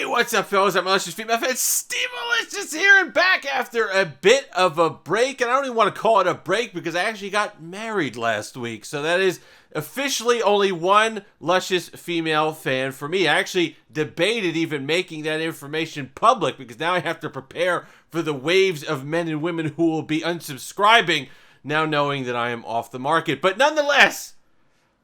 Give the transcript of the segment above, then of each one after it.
Hey, what's up, fellas? I'm Malicious Female Fan Steve Malicious here and back after a bit of a break. And I don't even want to call it a break because I actually got married last week. So that is officially only one luscious female fan for me. I actually debated even making that information public because now I have to prepare for the waves of men and women who will be unsubscribing now knowing that I am off the market. But nonetheless,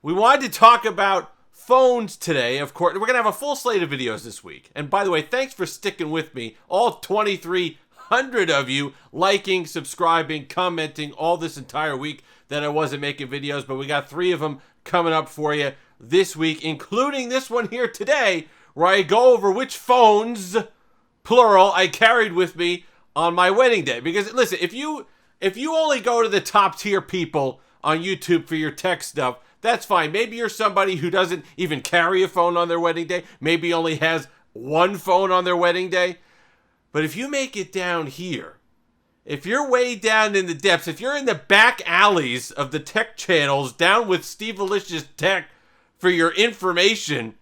we wanted to talk about phones today. Of course, we're going to have a full slate of videos this week. And by the way, thanks for sticking with me. All 2,300 of you liking, subscribing, commenting all this entire week that I wasn't making videos. But we got 3 of them coming up for you this week, including this one here today, where I go over which phones, plural, I carried with me on my wedding day. Because listen, if you only go to the top tier people on YouTube for your tech stuff, that's fine. Maybe you're somebody who doesn't even carry a phone on their wedding day. Maybe only has one phone on their wedding day. But if you make it down here, if you're way down in the depths, if you're in the back alleys of the tech channels down with Steve Malicious Tech for your information,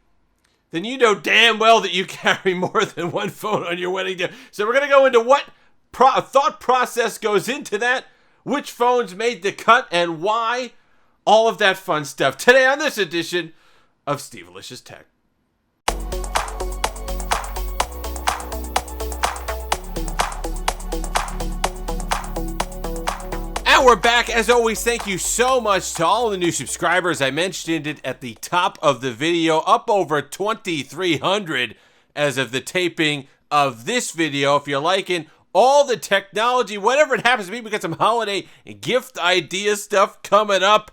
then you know damn well that you carry more than one phone on your wedding day. So we're going to go into what thought process goes into that, which phones made the cut and why. All of that fun stuff today on this edition of Steve Malicious Tech. And we're back. As always, thank you so much to all the new subscribers. I mentioned it at the top of the video, up over 2,300 as of the taping of this video. If you're liking all the technology, whatever it happens to be, we got some holiday gift idea stuff coming up.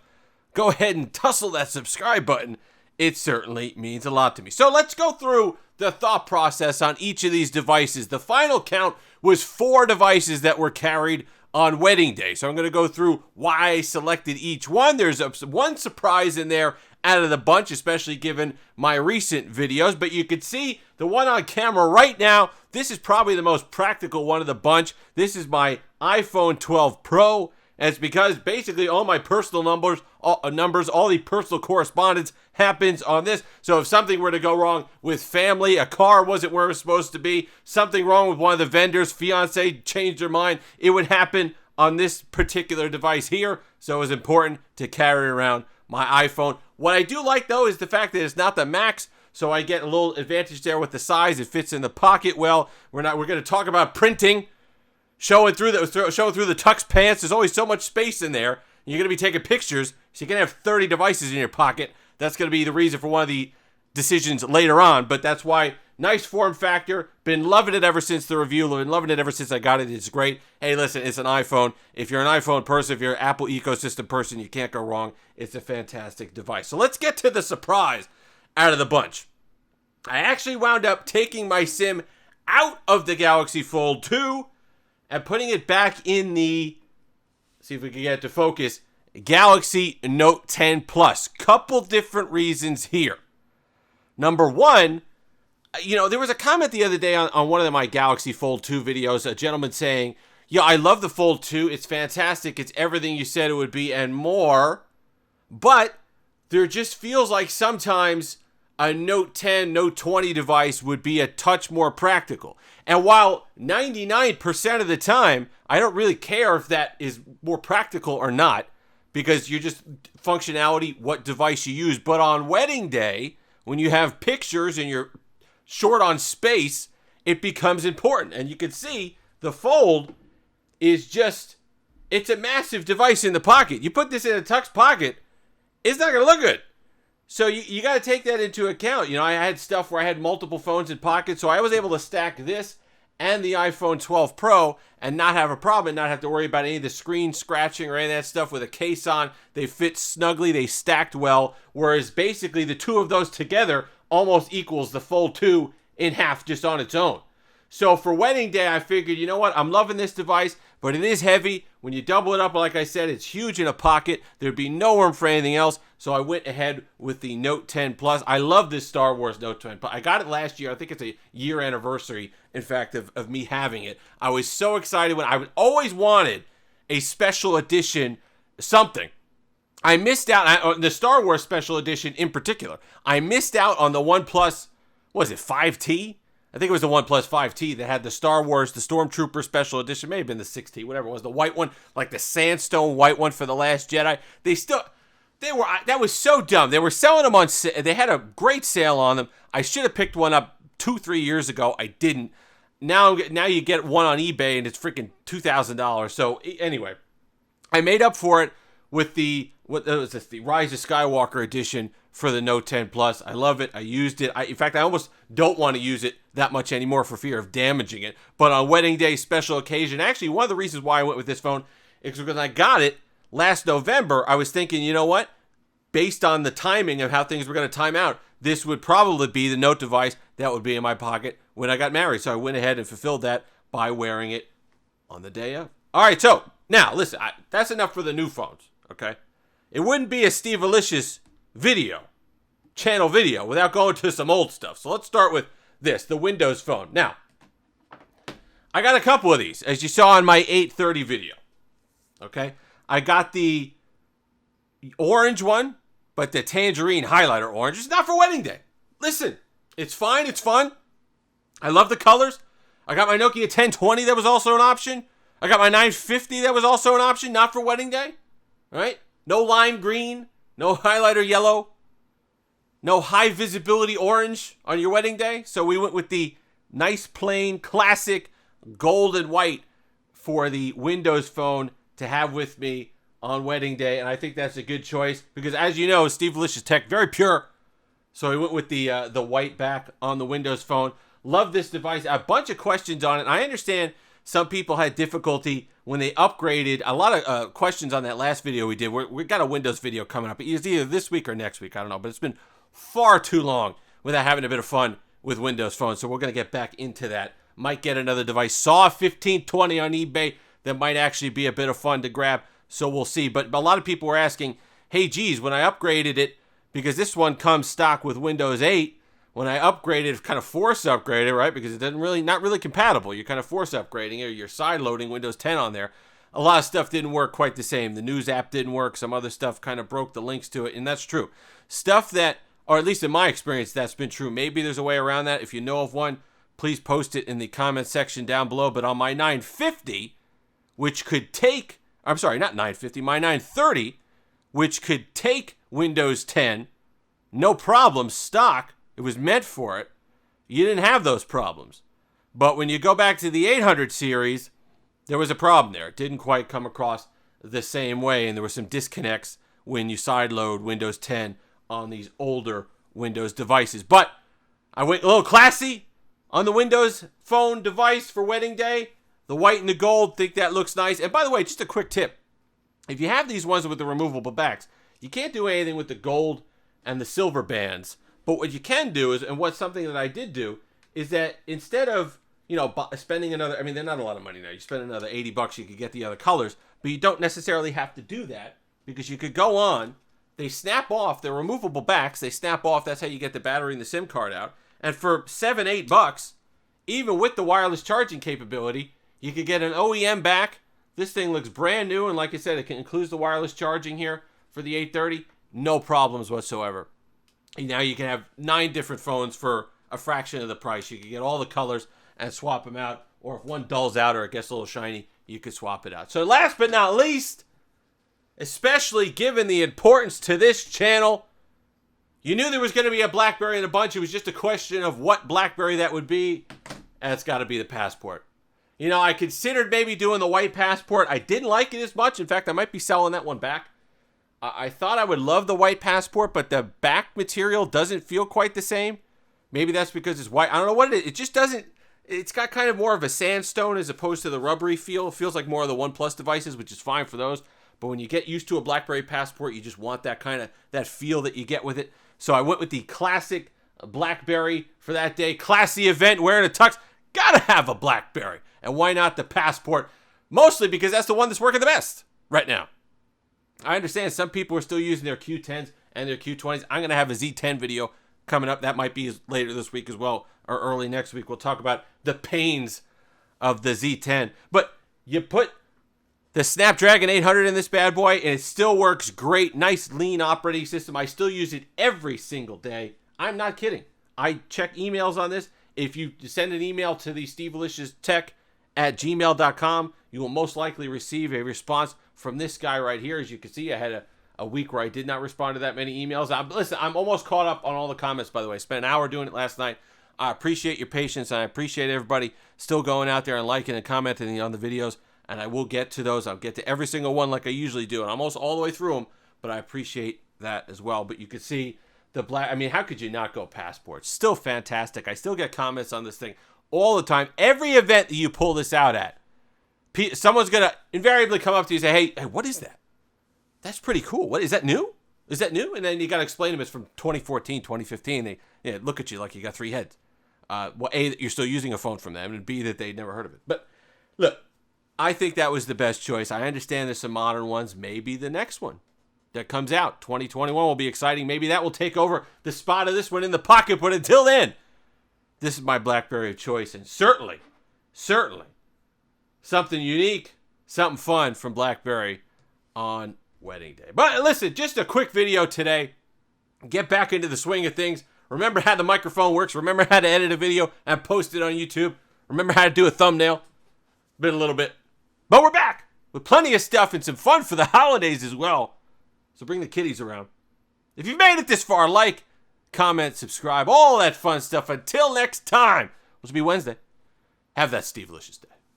Go ahead and tussle that subscribe button. It certainly means a lot to me. So let's go through the thought process on each of these devices. The final count was 4 devices that were carried on wedding day. So I'm going to go through why I selected each one. There's one surprise in there out of the bunch, especially given my recent videos. But you can see the one on camera right now. This is probably the most practical one of the bunch. This is my iPhone 12 Pro. And it's because basically all my personal numbers, all the personal correspondence happens on this. So if something were to go wrong with family, a car wasn't where it was supposed to be, something wrong with one of the vendors, fiance changed their mind, it would happen on this particular device here. So it was important to carry around my iPhone. What I do like though is the fact that it's not the Max. So I get a little advantage there with the size. It fits in the pocket well. We're going to talk about printing. Showing through the tux pants. There's always so much space in there. You're going to be taking pictures, so you can have 30 devices in your pocket. That's going to be the reason for one of the decisions later on, but that's why nice form factor. Been loving it ever since the review. Been loving it ever since I got it. It's great. Hey, listen, it's an iPhone. If you're an iPhone person, if you're an Apple ecosystem person, you can't go wrong. It's a fantastic device. So let's get to the surprise out of the bunch. I actually wound up taking my SIM out of the Galaxy Fold 2 and putting it back in the, see if we can get it to focus, Galaxy Note 10 Plus. Couple different reasons here. Number one, there was a comment the other day on one of my Galaxy Fold 2 videos, a gentleman saying, yeah, I love the Fold 2. It's fantastic. It's everything you said it would be and more. But there just feels like sometimes a Note 10, Note 20 device would be a touch more practical. And while 99% of the time, I don't really care if that is more practical or not, because you're just functionality, what device you use. But on wedding day, when you have pictures and you're short on space, it becomes important. And you can see the Fold is just, it's a massive device in the pocket. You put this in a tux pocket, it's not going to look good. So you got to take that into account. I had stuff where I had multiple phones in pockets, so I was able to stack this and the iPhone 12 Pro and not have a problem and not have to worry about any of the screen scratching or any of that stuff with a case on. They fit snugly, they stacked well, whereas basically the two of those together almost equals the Fold 2 in half just on its own. So for wedding day, I figured, you know what, I'm loving this device, but it is heavy. When you double it up, like I said, it's huge in a pocket. There'd be no room for anything else. So I went ahead with the Note 10 Plus. I love this Star Wars Note 10 Plus. I got it last year. I think it's a year anniversary, in fact, of me having it. I was so excited when I always wanted a special edition something. I missed out on the Star Wars special edition in particular. I missed out on the OnePlus, what was it, 5T? I think it was the OnePlus 5T that had the Star Wars, the Stormtrooper Special Edition, may have been the 6T, whatever it was, the white one, like the sandstone white one for The Last Jedi. That was so dumb. They were selling them on, they had a great sale on them. I should have picked one up 2-3 years ago. I didn't. Now you get one on eBay and it's freaking $2,000. So anyway, I made up for it with the Rise of Skywalker edition for the Note 10 Plus. I love it. I used it. In fact, I almost don't want to use it that much anymore for fear of damaging it. But on wedding day, special occasion, actually one of the reasons why I went with this phone is because I got it last November. I was thinking, you know what? Based on the timing of how things were going to time out, this would probably be the Note device that would be in my pocket when I got married. So I went ahead and fulfilled that by wearing it on the day of. All right, so now listen, that's enough for the new phones, okay? It wouldn't be a Steve Alicious channel video, without going to some old stuff. So let's start with this, the Windows Phone. Now, I got a couple of these, as you saw in my 830 video, okay? I got the orange one, but the tangerine highlighter orange is not for wedding day. Listen, it's fine, it's fun. I love the colors. I got my Nokia 1020 that was also an option. I got my 950 that was also an option, not for wedding day. All right? No lime green, no highlighter yellow, no high visibility orange on your wedding day. So we went with the nice plain classic gold and white for the Windows Phone to have with me on wedding day. And I think that's a good choice because, as you know, Steve Alicious Tech, very pure. So we went with the white back on the Windows Phone. Love this device. A bunch of questions on it. I understand some people had difficulty when they upgraded. A lot of questions on that last video we did. We got a Windows video coming up. It's either this week or next week. I don't know. But it's been far too long without having a bit of fun with Windows Phone. So we're going to get back into that. Might get another device. Saw 1520 on eBay. That might actually be a bit of fun to grab. So we'll see. But a lot of people were asking, hey, geez, when I upgraded it, because this one comes stock with Windows 8, when I upgraded, kind of force upgraded, right? Because it doesn't not really compatible. You're kind of force upgrading it, or you're side loading Windows 10 on there. A lot of stuff didn't work quite the same. The news app didn't work. Some other stuff kind of broke the links to it, and that's true. Stuff that, or at least in my experience, that's been true. Maybe there's a way around that. If you know of one, please post it in the comment section down below. But on my 950, which could take, I'm sorry, not 950, my 930, which could take Windows 10, no problem, stock. It was meant for it. You didn't have those problems. But when you go back to the 800 series, there was a problem there. It didn't quite come across the same way, and there were some disconnects when you sideload Windows 10 on these older Windows devices. But I went a little classy on the Windows Phone device for wedding day. The white and the gold, think that looks nice. And by the way, just a quick tip. If you have these ones with the removable backs, you can't do anything with the gold and the silver bands. But what you can do is, and what's something that I did do, is that instead of, spending another, I mean, they're not a lot of money now. You spend another $80, you could get the other colors. But you don't necessarily have to do that because you could go on, they snap off, they're removable backs, they snap off, that's how you get the battery and the SIM card out. And for $7-8, even with the wireless charging capability, you could get an OEM back. This thing looks brand new, and like I said, it includes the wireless charging here for the 830. No problems whatsoever. And now you can have 9 different phones for a fraction of the price. You can get all the colors and swap them out. Or if one dulls out or it gets a little shiny, you could swap it out. So last but not least, especially given the importance to this channel, you knew there was going to be a Blackberry in a bunch. It was just a question of what Blackberry that would be. And it's got to be the Passport. I considered maybe doing the white Passport. I didn't like it as much. In fact, I might be selling that one back. I thought I would love the white Passport, but the back material doesn't feel quite the same. Maybe that's because it's white. I don't know what it is. It just doesn't. It's got kind of more of a sandstone as opposed to the rubbery feel. It feels like more of the OnePlus devices, which is fine for those. But when you get used to a Blackberry Passport, you just want that kind of that feel that you get with it. So I went with the classic Blackberry for that day. Classy event, wearing a tux. Gotta have a Blackberry. And why not the Passport? Mostly because that's the one that's working the best right now. I understand some people are still using their Q10s and their Q20s. I'm going to have a Z10 video coming up. That might be later this week as well, or early next week. We'll talk about the pains of the Z10. But you put the Snapdragon 800 in this bad boy, and it still works great. Nice, lean operating system. I still use it every single day. I'm not kidding. I check emails on this. If you send an email to the stevelicioustech@gmail.com, you will most likely receive a response from this guy right here. As you can see, I had a week where I did not respond to that many emails. Listen, I'm almost caught up on all the comments, by the way. I spent an hour doing it last night. I appreciate your patience, and I appreciate everybody still going out there and liking and commenting on the videos, and I will get to those. I'll get to every single one like I usually do, and I'm almost all the way through them, but I appreciate that as well. But you can see I mean, how could you not go Passport? Still fantastic. I still get comments on this thing all the time. Every event that you pull this out at, someone's going to invariably come up to you and say, hey, what is that? That's pretty cool. What is that new? Is that new? And then you got to explain to them it's from 2014, 2015. They look at you like you got three heads. Well, A, that you're still using a phone from them, and B, that they'd never heard of it. But look, I think that was the best choice. I understand there's some modern ones. Maybe the next one that comes out, 2021, will be exciting. Maybe that will take over the spot of this one in the pocket. But until then, this is my Blackberry of choice. And certainly, something unique, something fun from Blackberry on wedding day. But listen, just a quick video today. Get back into the swing of things. Remember how the microphone works. Remember how to edit a video and post it on YouTube. Remember how to do a thumbnail. Been a little bit. But we're back with plenty of stuff and some fun for the holidays as well. So bring the kiddies around. If you've made it this far, like, comment, subscribe, all that fun stuff. Until next time, which will be Wednesday, have that Steve-licious day.